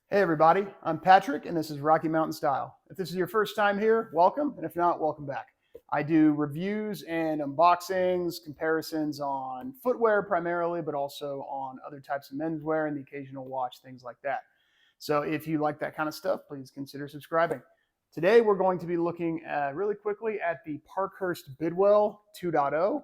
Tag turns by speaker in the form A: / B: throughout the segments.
A: Hey everybody, I'm Patrick and this is Rocky Mountain Style. If this is your first time here, welcome, and if not, welcome back. I do reviews and unboxings, comparisons on footwear primarily, but also on other types of menswear and the occasional watch, things like that. So if you like that kind of stuff, please consider subscribing. Today we're going to be looking really quickly at the Parkhurst Bidwell 2.0.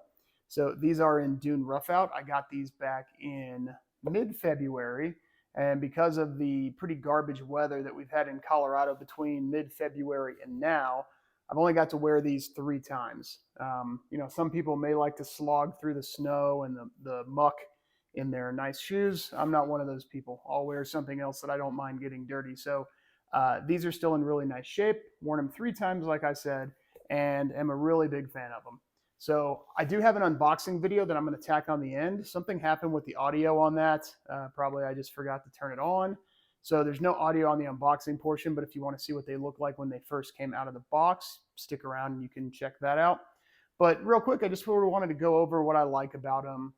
A: So these are in Dune Roughout. I got these back in mid-February. And because of the pretty garbage weather that we've had in Colorado between mid-February and now, I've only got to wear these 3 times. Some people may like to slog through the snow and the muck in their nice shoes. I'm not one of those people. I'll wear something else that I don't mind getting dirty. So these are still in really nice shape. Worn them 3 times, like I said, and am a really big fan of them. So I do have an unboxing video that I'm going to tack on the end. Something happened with the audio on that. Probably I just forgot to turn it on. So there's no audio on the unboxing portion, but if you want to see what they look like when they first came out of the box, stick around and you can check that out. But real quick, I just sort of wanted to go over what I like about them,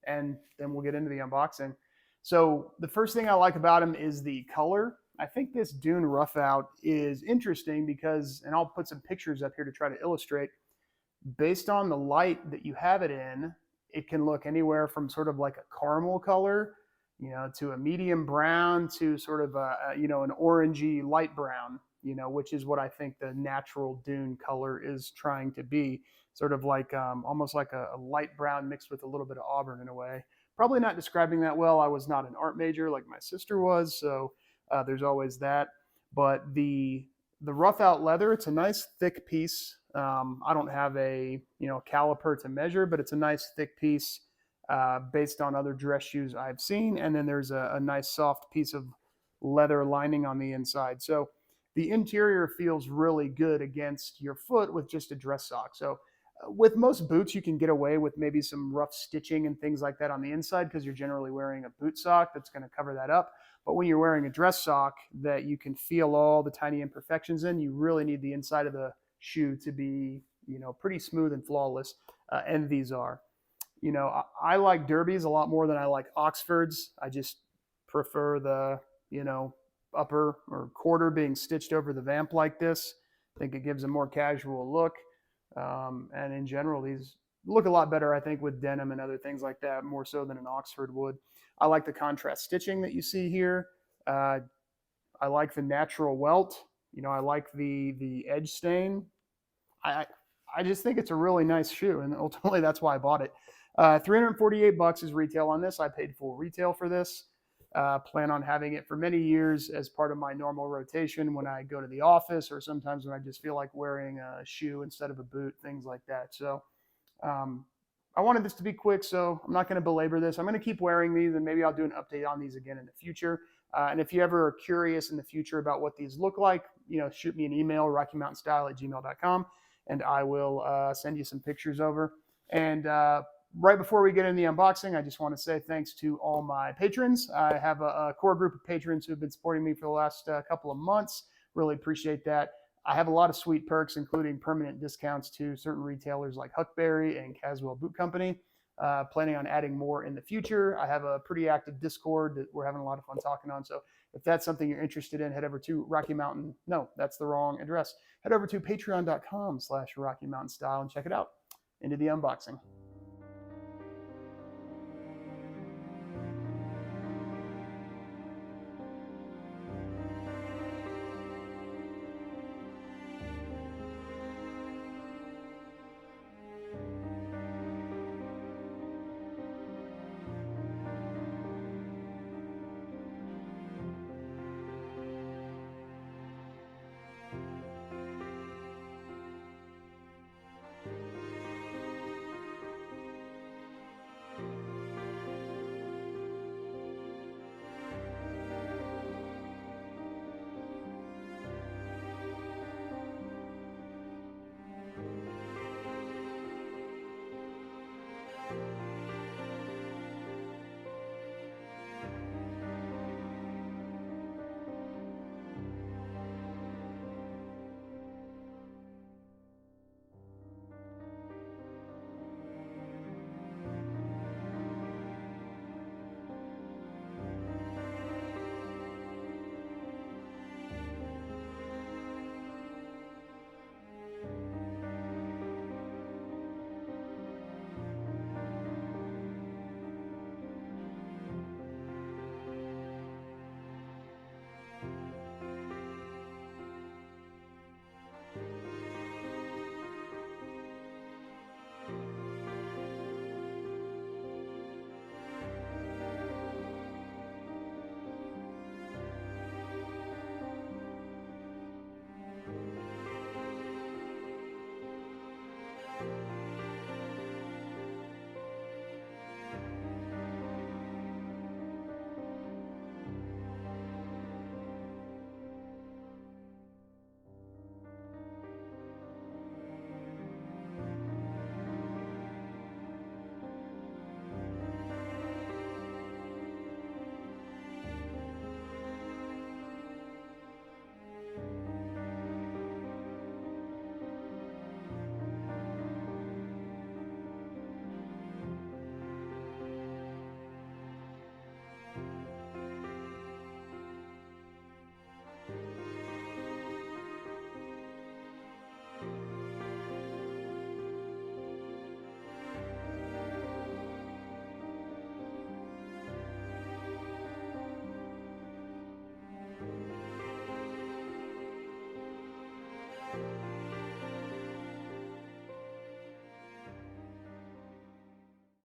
A: and then we'll get into the unboxing. So the first thing I like about them is the color. I think this Dune Roughout is interesting because, and I'll put some pictures up here to try to illustrate, based on the light that you have it in, it can look anywhere from sort of like a caramel color, to a medium brown to sort of an orangey light brown, which is what I think the natural Dune color is trying to be. Sort of like almost like a light brown mixed with a little bit of auburn in a way. Probably not describing that well. I was not an art major like my sister was, so there's always that. But the rough out leather, it's a nice thick piece. I don't have a caliper to measure, but it's a nice thick piece based on other dress shoes I've seen. And then there's a nice soft piece of leather lining on the inside. So the interior feels really good against your foot with just a dress sock. So with most boots, you can get away with maybe some rough stitching and things like that on the inside because you're generally wearing a boot sock that's going to cover that up. But when you're wearing a dress sock that you can feel all the tiny imperfections in, you really need the inside of the shoe to be, pretty smooth and flawless. And these are. I like derbies a lot more than I like Oxfords. I just prefer the, upper or quarter being stitched over the vamp like this. I think it gives a more casual look. And in general, these look a lot better, I think, with denim and other things like that, more so than an Oxford would. I like the contrast stitching that you see here. I like the natural welt. I like the edge stain. I I just think it's a really nice shoe, and ultimately that's why I bought it. $348 is retail on this. I paid full retail for this. Plan on having it for many years as part of my normal rotation when I go to the office, or sometimes when I just feel like wearing a shoe instead of a boot, things like that. So um, I wanted this to be quick, so I'm not going to belabor this. I'm going to keep wearing these, and maybe I'll do an update on these again in the future. And if you ever are curious in the future about what these look like, shoot me an email, rockymountainstyle@gmail.com, and I will send you some pictures over. And right before we get into the unboxing, I just want to say thanks to all my patrons. I have a core group of patrons who have been supporting me for the last couple of months. Really appreciate that. I have a lot of sweet perks, including permanent discounts to certain retailers like Huckberry and Caswell Boot Company. Planning on adding more in the future. I have a pretty active Discord that we're having a lot of fun talking on. So if that's something you're interested in, head over to Rocky Mountain. No, that's the wrong address. Head over to patreon.com/Rocky Mountain Style and check it out. Into the unboxing.